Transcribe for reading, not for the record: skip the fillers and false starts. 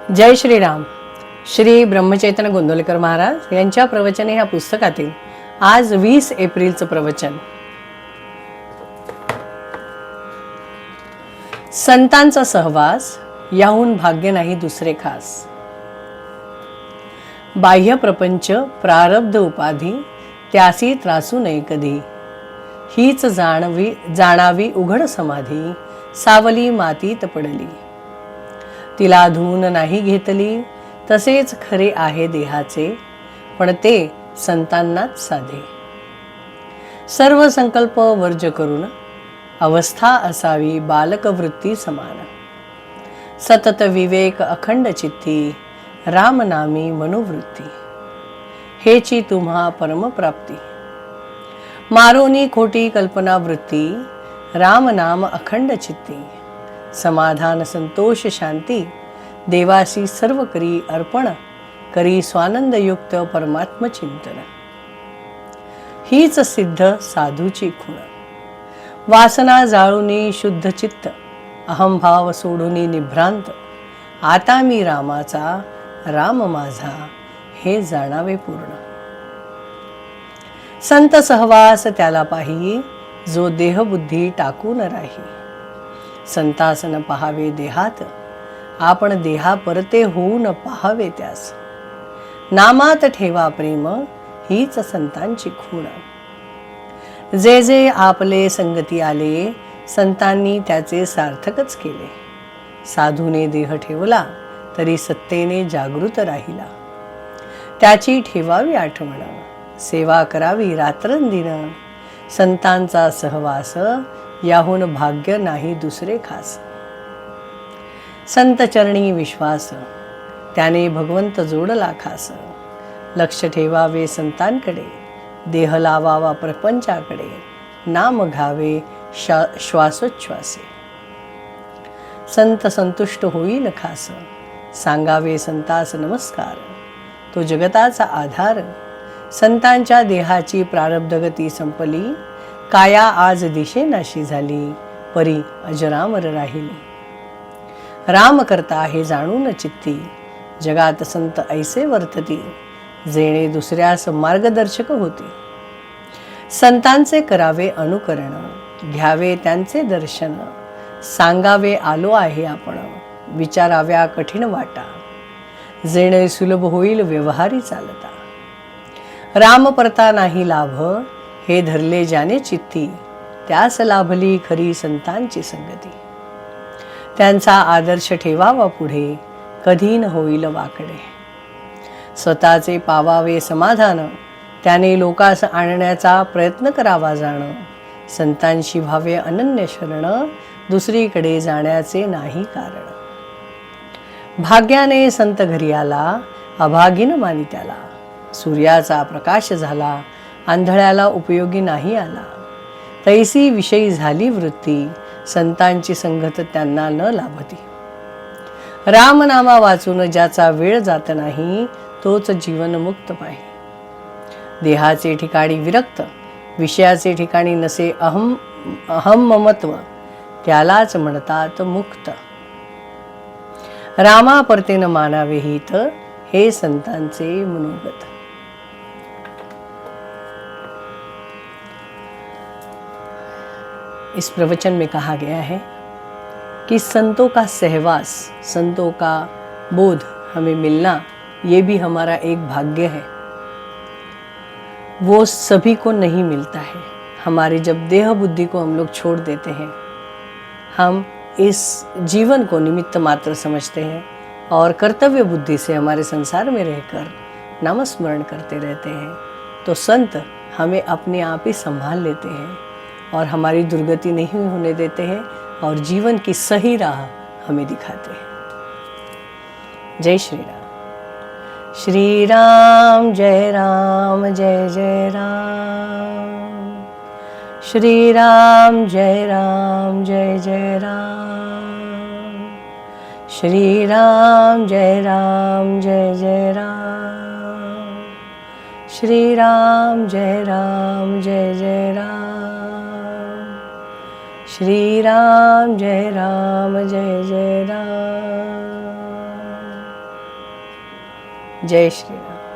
जय श्रीराम. श्री ब्रह्मचैतन्य गोंदवलेकर महाराज यांच्या प्रवचने ह्या पुस्तकातील आज 20 एप्रिलचं प्रवचन. संतांचा सहवास याहून भाग्य नाही दुसरे खास. बाह्य प्रपंच प्रारब्ध उपाधी त्यासी त्रासू नये कधी. हीच जाणावी उघड समाधी सावली मातीत पडली. तिला धून नाही घेतली तसेच खरे आहे देहाचे, पण ते संतांनाच साधे. सर्व संकल्प वर्ज करून अवस्था असावी बालक वृत्ती समान. सतत विवेक अखंड चित्ती रामनामी मनोवृत्ती. हेची तुम्हा परमप्राप्ती. मारोनी खोटी कल्पना वृत्ती रामनाम अखंड चित्ती. समाधान संतोष शांती देवासी सर्व करी अर्पण करी स्वानंदयुक्त परमात्म चिंतन. हीच सिद्ध साधूची खूण. वासना जाळूनी शुद्ध चित्त अहंभाव सोडूनी निभ्रांत. आता मी रामाचा राम माझा हे जाणावे पूर्ण. संत सहवास त्याला पाही जो देहबुद्धी टाकून राही. संतासन पहावे देहात आपण देहा परते होऊन पहावे त्यास. नामात ठेवा प्रेम हीच संतांची खूण. जे जे आपले संगती आले संतांनी त्याचे सार्थकच केले. साधूने देह ठेवला तरी सत्तेने जागृत राहिला. त्याची ठेवावी आठवण सेवा करावी रात्रंदिन. संतांचा सहवास याहून भाग्य नाही दुसरे खास. संत चरणी विश्वास त्याने भगवंत जोडला खास. लक्ष ठेवावे संतांकडे देह लावावा प्रपंचाकडे. नाम घावे श्वासोच्छ्वासे. संत संतुष्ट होईल खास. सांगावे संतास नमस्कार तो जगताचा आधार. संतांच्या देहाची प्रारब्धगती संपली. काया आज दिशेनाशी झाली परी अजरामर राहिली. राम करता हे जाणून चित्ती जगात संत ऐसे वर्तती. जेणे दुसऱ्यास मार्गदर्शक होती. संतांचे करावे अनुकरण घ्यावे त्यांचे दर्शन. सांगावे आलो आहे आपण विचाराव्या कठीण वाटा. जेणे सुलभ होईल व्यवहारी चालता. राम परता नाही लाभ हे धरले ज्याने चित्ती. त्यास लाभली खरी संतांची संगती. त्यांचा आदर्श ठेवावा पुढे कधी न होईल वाकडे. स्वतःचे पावावे समाधान त्याने लोकास आणण्याचा प्रयत्न करावा जाण. संतांशी भावे अनन्य शरण दुसरीकडे जाण्याचे नाही कारण. भाग्याने संत घरी आला अभागिन मानी त्याला. सूर्याचा प्रकाश झाला आंधळ्याला उपयोगी नाही आला. तैसी विषयी झाली वृत्ती संतांची संगत त्यांना न लाभती. रामनामा वाचून ज्याचा वेळ जात नाही तोच जीवनमुक्त पाही. देहाचे ठिकाणी विरक्त विषयाचे ठिकाणी नसे अहम ममत्व त्यालाच म्हणतात मुक्त. रामा परतेन मानावे हित हे संतांचे मनोगत. इस प्रवचन में कहा गया है कि संतों का सहवास संतों का बोध हमें मिलना ये भी हमारा एक भाग्य है. वो सभी को नहीं मिलता है. हमारे जब देह बुद्धि को हम लोग छोड़ देते हैं हम इस जीवन को निमित्त मात्र समझते हैं और कर्तव्य बुद्धि से हमारे संसार में रहकर नामस्मरण करते रहते हैं तो संत हमें अपने आप ही संभाल लेते हैं और हमारी दुर्गति नहीं होने देते हैं और जीवन की सही राह हमें दिखाते हैं. जय श्री राम. श्री राम जय राम जय जय राम. श्री राम जय राम जय जय राम. श्री राम जय राम जय जय राम. श्री राम जय राम जय जय राम. श्री राम जय राम जय जय राम. जय श्री राम।